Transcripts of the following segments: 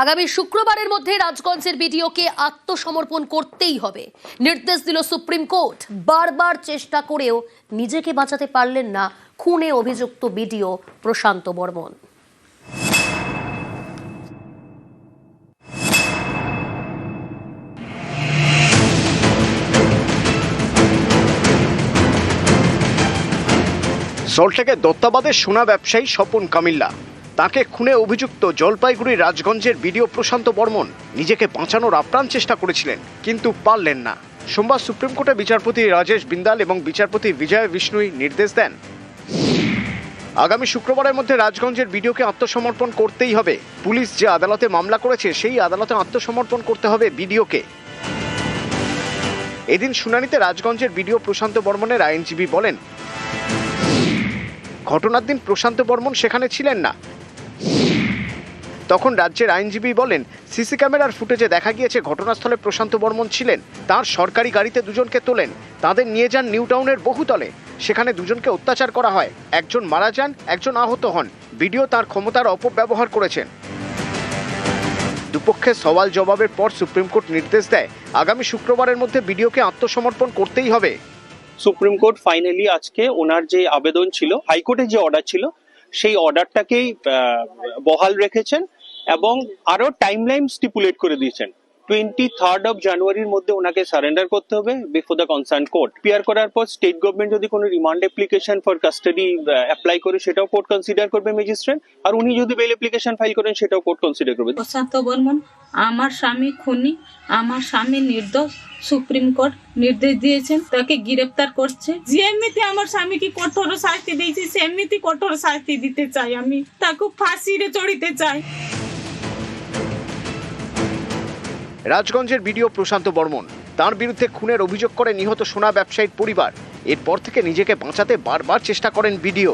আগামী শুক্রবারের মধ্যে রাজগঞ্জের বিডিওকে আত্মসমর্পণ করতেই হবে নির্দেশ দিল সুপ্রিম কোর্ট। বারবার চেষ্টা করেও নিজেকে বাঁচাতে পারলেন না খুনে অভিযুক্ত বিডিও প্রশান্ত বর্মন। সল্টলেকের দত্তাবাদের সোনা ব্যবসায়ী স্বপন কামিল্লা, তাকে খুনে অভিযুক্ত জলপাইগুড়ির রাজগঞ্জের বিডিও প্রশান্ত বর্মন নিজেকে বাঁচানোর আপ্রাণ চেষ্টা করেছিলেন, কিন্তু পারলেন না। সোমবার সুপ্রিম কোর্টে বিচারপতি রাজেশ বিন্দাল এবং বিচারপতি বিজয় বিষ্ণুই নির্দেশ দেন, আগামী শুক্রবারের মধ্যে রাজগঞ্জের বিডিওকে আত্মসমর্পণ করতেই হবে। পুলিশ যে আদালতে মামলা করেছে সেই আদালতে আত্মসমর্পণ করতে হবে বিডিওকে। এদিন শুনানিতে রাজগঞ্জের বিডিও প্রশান্ত বর্মনের আইনজীবী বলেন, ঘটনার দিন প্রশান্ত বর্মন সেখানে ছিলেন না। তখন রাজ্যের আইনজীবী বলেন, সিসি ক্যামেরার ফুটেজে দেখা গিয়েছে ঘটনাস্থলে প্রশান্ত বর্মন ছিলেন। তার সরকারি গাড়িতে দুজনকে তোলেন, তাদের নিয়ে যান নিউ টাউনের বহুতলে। সেখানে দুজনকে অত্যাচার করা হয়, একজন মারা যান, একজন আহত হন। বিডিও তার ক্ষমতার অপব্যবহার করেছেন। দুপক্ষের সওয়াল জবাবের পর সুপ্রিম কোর্ট নির্দেশ দেয়, আগামী শুক্রবারের মধ্যে বিডিওকে আত্মসমর্পণ করতেই হবে। সুপ্রিম কোর্ট ফাইনালি আজকে ওনার যে আবেদন ছিল, হাইকোর্টের যে অর্ডার ছিল সেই অর্ডারটাকেই বহাল রেখেছেন এবং আরো টাইমলাইন স্টিপুলেট করে দিয়েছেন। 23rd of জানুয়ারির মধ্যে ওনাকে সারেন্ডার করতে হবে before the concern court. Appear করার পর স্টেট গভর্নমেন্ট যদি কোনো remand application for custody apply করে সেটাও কোর্ট কনসিডার করবে ম্যাজিস্ট্রেট, আর উনি যদি বেল অ্যাপ্লিকেশন ফাইল করেন সেটাও কোর্ট কনসিডার করবে। প্রশান্ত বর্মন আমার স্বামী খুনি, আমার স্বামী নির্দোষ। সুপ্রিম কোর্ট নির্দেশ দিয়েছেন তাকে গ্রেফতার করছে। যেমনিতে আমার স্বামীকে কঠোর শাস্তি দিয়েছি সেমনিতে কঠোর শাস্তি দিতে চাই। আমি তাকে ফাঁসিতে চড়িতে চাই। রাজগঞ্জের বিডিও প্রশান্ত বর্মন, তার বিরুদ্ধে খুনের অভিযোগ করে নিহত সোনা ব্যবসায়ীর পরিবার। এরপর থেকে নিজেকে বাঁচাতে বারবার চেষ্টা করেন বিডিও।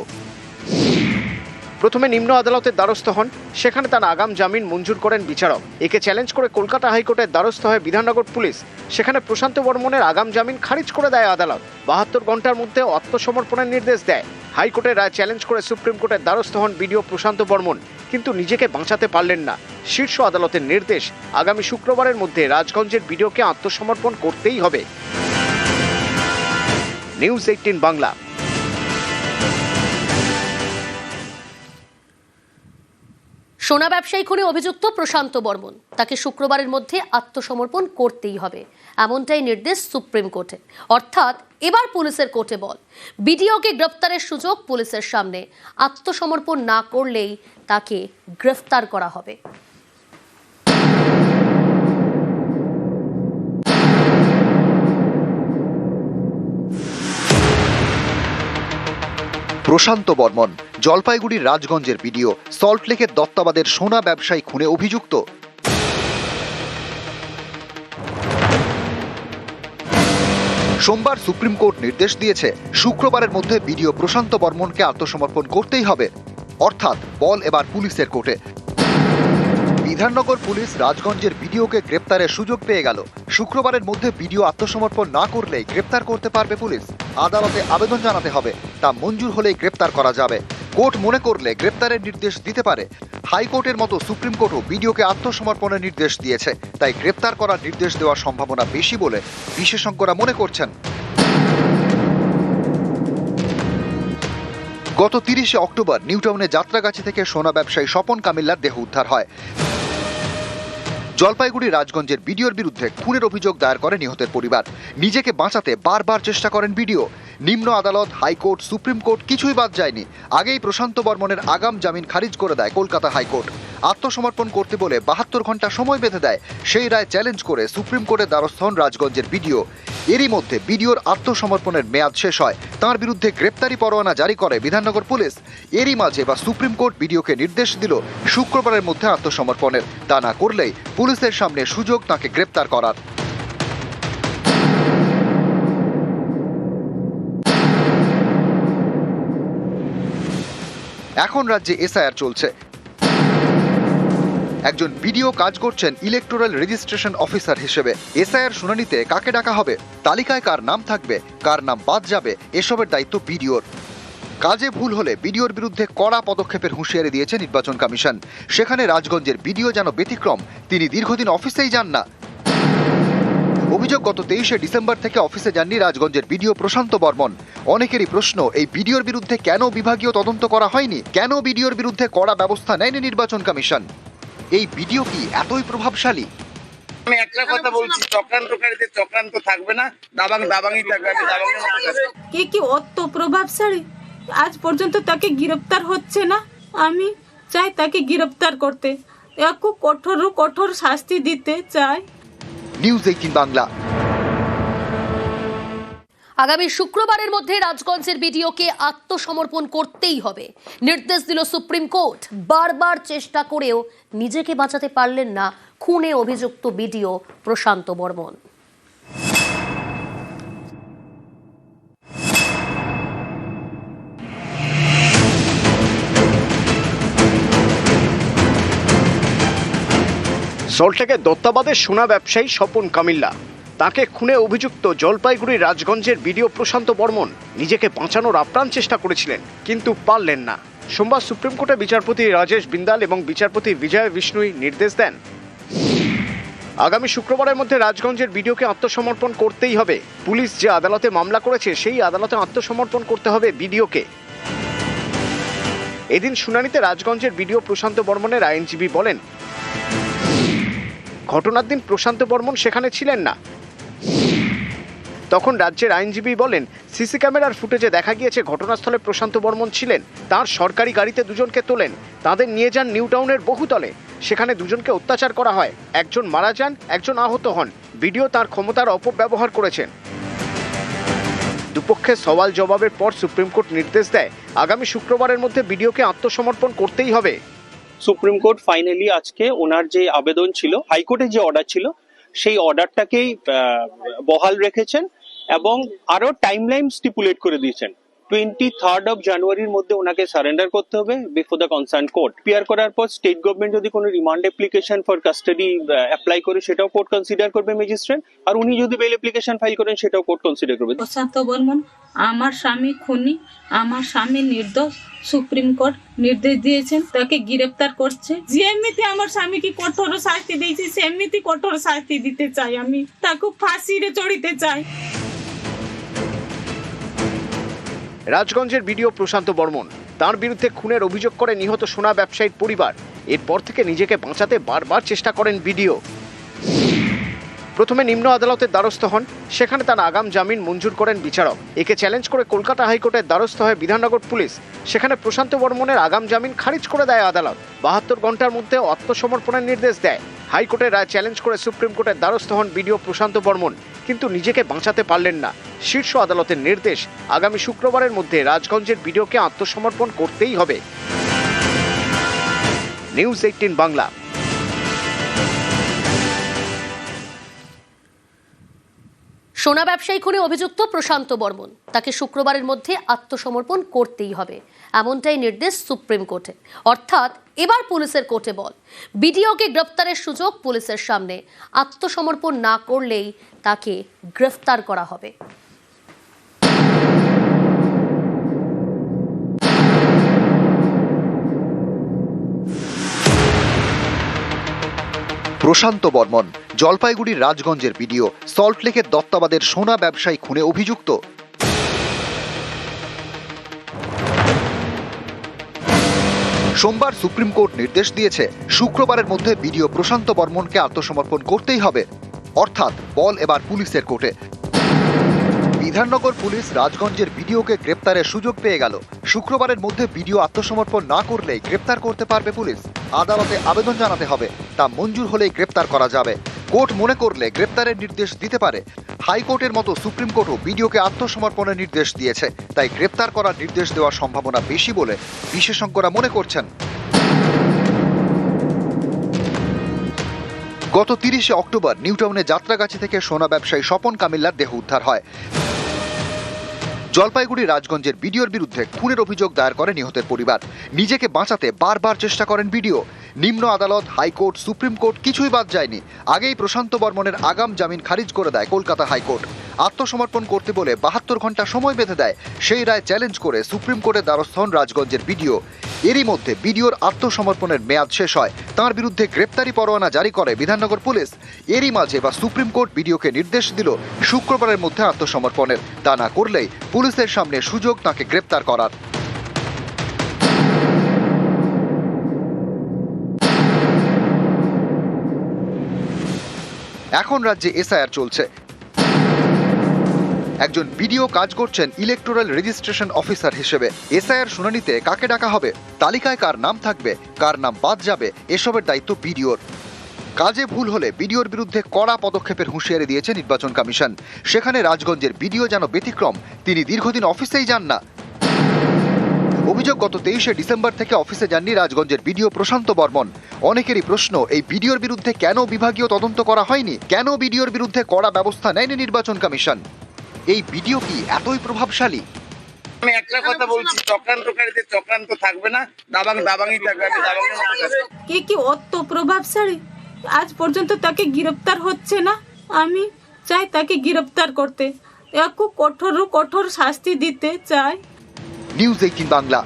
প্রথমে নিম্ন আদালতের দ্বারস্থ হন, সেখানে তার আগাম জামিন মঞ্জুর করেন বিচারক। একে চ্যালেঞ্জ করে কলকাতা হাইকোর্টের দ্বারস্থ হয় বিধাননগর পুলিশ। সেখানে প্রশান্ত বর্মনের আগাম জামিন খারিজ করে দেয় আদালত। 72 ঘন্টার মধ্যে আত্মসমর্পণের নির্দেশ দেয়। হাইকোর্টের রায় চ্যালেঞ্জ করে সুপ্রিম কোর্টের দ্বারস্থ হন বিডিও প্রশান্ত বর্মন, কিন্তু নিজেকে বাঁচাতে পারলেন না। শীর্ষ আদালতের নির্দেশ, আগামী শুক্রবারের মধ্যে রাজগঞ্জের বিডিওকে আত্মসমর্পণ করতেই হবে। নিউজ 18 বাংলা। সোনা ব্যবসায়ী খুনে অভিযুক্ত প্রশান্ত বর্মন, তাকে শুক্রবারের মধ্যে আত্মসমর্পণ করতেই হবে, এমনটাই নির্দেশ সুপ্রিম কোর্টে। অর্থাৎ এবার পুলিশের কোর্টে বল, বিডিওকে গ্রেফতারের সুযোগ পুলিশের সামনে। আত্মসমর্পণ না করলেই তাকে গ্রেফতার করা হবে। প্রশান্ত বর্মন জলপাইগুড়ির রাজগঞ্জের বিডিও, সল্টলেকের দত্তাবাদের সোনা ব্যবসায়ী খুনে অভিযুক্ত। সোমবার সুপ্রিম কোর্ট নির্দেশ দিয়েছে, শুক্রবারের মধ্যে বিডিও প্রশান্ত বর্মনকে আত্মসমর্পণ করতেই হবে। অর্থাৎ বল এবার পুলিশের কোর্টে। বিধাননগর পুলিশ রাজগঞ্জের বিডিওকে গ্রেপ্তারের সুযোগ পেয়ে গেল। শুক্রবারের মধ্যে বিডিও আত্মসমর্পণ না করলেই গ্রেপ্তার করতে পারবে পুলিশ। আদালতে আবেদন জানাতে হবে, তা মঞ্জুর হলেই গ্রেপ্তার করা যাবে। কোর্ট মনে করলে গ্রেপ্তারের নির্দেশ দিতে পারে। হাইকোর্টের মতো সুপ্রিম কোর্টও বিডিওকে আত্মসমর্পণের নির্দেশ দিয়েছে, তাই গ্রেপ্তার করার নির্দেশ দেওয়ার সম্ভাবনা বেশি বলে বিশেষজ্ঞরা মনে করছেন। গত 30শে অক্টোবর নিউটাউনে যাত্রাগাছি থেকে সোনা ব্যবসায়ী স্বপন কামিল্লার দেহ উদ্ধার হয়। জলপাইগুড়ি রাজগঞ্জের বিডিওর বিরুদ্ধে খুনের অভিযোগ দায়ের করে নিহতের পরিবার। নিজেকে বাঁচাতে বারবার চেষ্টা করেন বিডিও। নিম্ন আদালত, হাইকোর্ট, সুপ্রিম কোর্ট কিছুই বাদ যায়নি। আগেই প্রশান্ত বর্মনের আগাম জামিন খারিজ করে দেয় কলকাতা হাইকোর্ট। আত্মসমর্পণ করতে বলে 72 ঘন্টা সময় বেঁধে দেয়। সেই রায় চ্যালেঞ্জ করে সুপ্রিম কোর্টের দ্বারস্থ হন রাজগঞ্জের বিডিও। এরই মধ্যে বিডিওর আত্মসমর্পণের মেয়াদ শেষ হয়। তাঁর বিরুদ্ধে গ্রেপ্তারি পরোয়ানা জারি করে বিধাননগর পুলিশ। এরই মাঝে বা সুপ্রিম কোর্ট বিডিওকে নির্দেশ দিল শুক্রবারের মধ্যে আত্মসমর্পণের। তা না করলেই পুলিশের সামনে সুযোগ তাকে গ্রেপ্তার করার। এখন রাজ্যে এসআইআর চলছে। একজন বিডিও কাজ করছেন ইলেকটোরাল রেজিস্ট্রেশন অফিসার হিসেবে। এসআইআর শুনানিতে কাকে ডাকা হবে, তালিকায় কার নাম থাকবে, কার নাম বাদ যাবে, এসবের দায়িত্ব বিডিওর। কাজে ভুল হলে বিডিওর বিরুদ্ধে কড়া পদক্ষেপের হুঁশিয়ারি দিয়েছে নির্বাচন কমিশন। সেখানে রাজগঞ্জের বিডিও যেন ব্যতিক্রম, তিনি দীর্ঘদিন অফিসেই যান না। অভিযোগ, গত 23শে ডিসেম্বর থেকে অফিসে যাননি রাজগঞ্জের বিডিও প্রশান্ত বর্মন। অনেকেরই প্রশ্ন, এই বিডিওর বিরুদ্ধে কেন বিভাগীয় তদন্ত করা হয়নি? কেন বিডিওর বিরুদ্ধে কড়া ব্যবস্থা নেয়নি নির্বাচন কমিশন? এই বিডিও কি এতই প্রভাবশালী? আমি একটা কথা বলছি, চক্রান্তকারীদের চক্রান্ত থাকবে না, দাবাংই থাকবে। কে কি অত প্রভাবশালী? আজ পর্যন্ত তাকে গ্রেফতার হচ্ছে না। আমি চাই তাকে গ্রেফতার করতে, একটু কঠোর শাস্তি দিতে চাই। নিউজ 18 বাংলা। আগামী শুক্রবারের মধ্যে রাজগঞ্জের বিডিওকে আত্মসমর্পণ করতেই হবে, নির্দেশ দিল সুপ্রিম কোর্ট। বারবার চেষ্টা করেও নিজেকে বাঁচাতে পারলেন না খুনে অভিযুক্ত বিডিও প্রশান্ত বর্মন। সল্টলেকের দত্তাবাদের সোনা ব্যবসায়ী স্বপন কামিল্লা, তাকে খুনে অভিযুক্ত জলপাইগুড়ির রাজগঞ্জের বিডিও প্রশান্ত বর্মন নিজেকে বাঁচানোর আপ্রাণ চেষ্টা করেছিলেন, কিন্তু পারলেন না। সোমবার সুপ্রিম কোর্টে বিচারপতি রাজেশ বিন্দাল এবং বিচারপতি বিজয় বিষ্ণুই নির্দেশ দেন, আগামী শুক্রবারের মধ্যে রাজগঞ্জের বিডিওকে আত্মসমর্পণ করতেই হবে। পুলিশ যে আদালতে মামলা করেছে সেই আদালতে আত্মসমর্পণ করতে হবে বিডিওকে। এদিন শুনানিতে রাজগঞ্জের বিডিও প্রশান্ত বর্মনের আইনজীবী বলেন, ঘটনার দিন প্রশান্ত বর্মন সেখানে ছিলেন না। তখন রাজ্যের আইনজীবী বলেন, সিসি ক্যামেরার ফুটেজে দেখা গিয়েছে ঘটনাস্থলে প্রশান্ত বর্মন ছিলেন। তার সরকারি গাড়িতে দুজনকে তোলেন, তাদের নিয়ে যান নিউ টাউনের বহুতলে। সেখানে দুজনকে অত্যাচার করা হয়, একজন মারা যান, একজন আহত হন। বিডিও তার ক্ষমতার অপব্যবহার করেছেন। দুপক্ষের সওয়াল জবাবের পর সুপ্রিম কোর্ট নির্দেশ দেয়, আগামী শুক্রবারের মধ্যে বিডিওকে আত্মসমর্পণ করতেই হবে। সুপ্রিম কোর্ট ফাইনালি আজকে ওনার যে আবেদন ছিল, হাইকোর্টের যে অর্ডার ছিল, সেই অর্ডারটাকেই বহাল রেখেছেন এবং আরো টাইমলাইন স্টিপুলেট করে দিয়েছেন। 23rd of জানুয়ারির মধ্যে ওনাকে সারেন্ডার করতে হবে before the concern court. Appear করার পর স্টেট গভর্নমেন্ট যদি কোনো remand application for custody apply করে সেটাও কোর্ট কনসিডার করবে ম্যাজিস্ট্রেট, আর উনি যদি বেল অ্যাপ্লিকেশন ফাইল করেন সেটাও কোর্ট কনসিডার করবে। প্রশান্ত বর্মন আমার স্বামী খুনি, আমার স্বামী নির্দোষ। সুপ্রিম কোর্ট নির্দেশ দিয়েছেন, তাকে গ্রেফতার করছে। যেমনিতে আমার স্বামীকে কঠোর শাস্তি দিয়েছি সেমনিতে কঠোর শাস্তি দিতে চাই। আমি তাকে ফাঁসিরে চড়িতে চাই। রাজগঞ্জের বিডিও প্রশান্ত বর্মন, তার বিরুদ্ধে খুনের অভিযোগ করে নিহত সোনা ব্যবসায়ীর পরিবার। এরপর থেকে নিজেকে বাঁচাতে বারবার চেষ্টা করেন বিডিও। প্রথমে নিম্ন আদালতের দ্বারস্থ হন, সেখানে তার আগাম জামিন মঞ্জুর করেন বিচারক। একে চ্যালেঞ্জ করে কলকাতা হাইকোর্টের দ্বারস্থ হয় বিধাননগর পুলিশ। সেখানে প্রশান্ত বর্মনের আগাম জামিন খারিজ করে দেয় আদালত। 72 ঘন্টার মধ্যে আত্মসমর্পণের নির্দেশ দেয়। হাইকোর্টের রায় চ্যালেঞ্জ করে সুপ্রিম কোর্টের দ্বারস্থ হন বিডিও প্রশান্ত বর্মন, কিন্তু নিজেকে বাঁচাতে পারলেন না। শীর্ষ আদালতের নির্দেশ, আগামী শুক্রবারের মধ্যে রাজগঞ্জের বিডিওকে আত্মসমর্পণ করতেই হবে। নিউজ 18 বাংলা। সোনা ব্যবসায়ী খুনে অভিযুক্ত প্রশান্ত বর্মন, তাকে শুক্রবারের মধ্যে আত্মসমর্পণ করতেই হবে, এমনটাই নির্দেশ সুপ্রিম কোর্টে। অর্থাৎ এবার পুলিশের কোর্টে বল, বিডিওকে গ্রেফতারের সুযোগ পুলিশের সামনে। আত্মসমর্পণ না করলেই তাকে গ্রেফতার করা হবে। প্রশান্ত বর্মন, জলপাইগুড়ির রাজগঞ্জের বিডিও, সল্টলেকের দত্তাবাদের সোনা ব্যবসায়ী খুনে অভিযুক্ত। সোমবার সুপ্রিম কোর্ট নির্দেশ দিয়েছে, শুক্রবারের মধ্যে বিডিও প্রশান্ত বর্মনকে আত্মসমর্পণ করতেই হবে। অর্থাৎ বল এবার পুলিশের কোর্টে। বিধাননগর পুলিশ রাজগঞ্জের বিডিওকে গ্রেপ্তারের সুযোগ পেয়ে গেল। শুক্রবারের মধ্যে বিডিও আত্মসমর্পণ না করলেই গ্রেপ্তার করতে পারবে পুলিশ। আদালতে আবেদন জানাতে হবে, তা মঞ্জুর হলেই গ্রেপ্তার করা যাবে। কোর্ট মনে করলে গ্রেপ্তারের নির্দেশ দিতে পারে। হাইকোর্টের মতো সুপ্রিম কোর্টও বিডিওকে আত্মসমর্পণের নির্দেশ দিয়েছে, তাই গ্রেপ্তার করার নির্দেশ দেওয়ার সম্ভাবনা বেশি বলে বিশেষজ্ঞরা মনে করছেন। গত 30শে অক্টোবর নিউটাউনে যাত্রাগাছি থেকে সোনা ব্যবসায়ী স্বপন কামিল্লার দেহ উদ্ধার হয়। জলপাইগুড়ি রাজগঞ্জের বিডিওর বিরুদ্ধে খুনের অভিযোগ দায়ের করে নিহতের পরিবার। নিজেকে বাঁচাতে বারবার চেষ্টা করেন বিডিও। নিম্ন আদালত, হাইকোর্ট, সুপ্রিম কোর্ট কিছুই বাদ যায়নি। আগেই প্রশান্ত বর্মনের আগাম জামিন খারিজ করে দেয় কলকাতা হাইকোর্ট। আত্মসমর্পণ করতে বলে 72 ঘন্টা সময় বেঁধে দেয়। সেই রায় চ্যালেঞ্জ করে সুপ্রিম কোর্টের দ্বারস্থ হন রাজগঞ্জের বিডিও। এরই মধ্যে বিডিওর আত্মসমর্পণের মেয়াদ শেষ হয়, তার বিরুদ্ধে গ্রেপ্তারি পরোয়ানা জারি করে বিধাননগর পুলিশ। এরই মাঝে সুপ্রিম কোর্ট বিডিওকে নির্দেশ দিল শুক্রবারের মধ্যে আত্মসমর্পণের, তা না করলেই পুলিশের সামনে সুযোগ তাকে গ্রেপ্তার করার। এখন রাজ্যে এসআইআর চলছে। একজন বিডিও কাজ করছেন ইলেকটোরাল রেজিস্ট্রেশন অফিসার হিসেবে। এসআইআর শুনানিতে কাকে ডাকা হবে, তালিকায় কার নাম থাকবে, কার নাম বাদ যাবে, এসবের দায়িত্ব বিডিওর। কাজে ভুল হলে বিডিওর বিরুদ্ধে কড়া পদক্ষেপের হুঁশিয়ারি দিয়েছে নির্বাচন কমিশন। সেখানে রাজগঞ্জের বিডিও যেন ব্যতিক্রম, তিনি দীর্ঘদিন অফিসেই যান না। অভিযোগ, গত 23শে ডিসেম্বর থেকে অফিসে যাননি রাজগঞ্জের বিডিও প্রশান্ত বর্মন। অনেকেরই প্রশ্ন, এই বিডিওর বিরুদ্ধে কেন বিভাগীয় তদন্ত করা হয়নি, কেন বিডিওর বিরুদ্ধে কড়া ব্যবস্থা নেয়নি নির্বাচন কমিশন? এই বিডিও কি এতই প্রভাবশালী? আমি একটা কথা বলছি, চক্রান্তকারীদের চক্রান্ত থাকবে না, দাবাংই থাকবে। কে কি অত প্রভাবশালী? আজ পর্যন্ত তাকে গ্রেফতার হচ্ছে না। আমি চাই তাকে গ্রেফতার করতে, কঠোর শাস্তি দিতে চাই। নিউজ 18 বাংলা।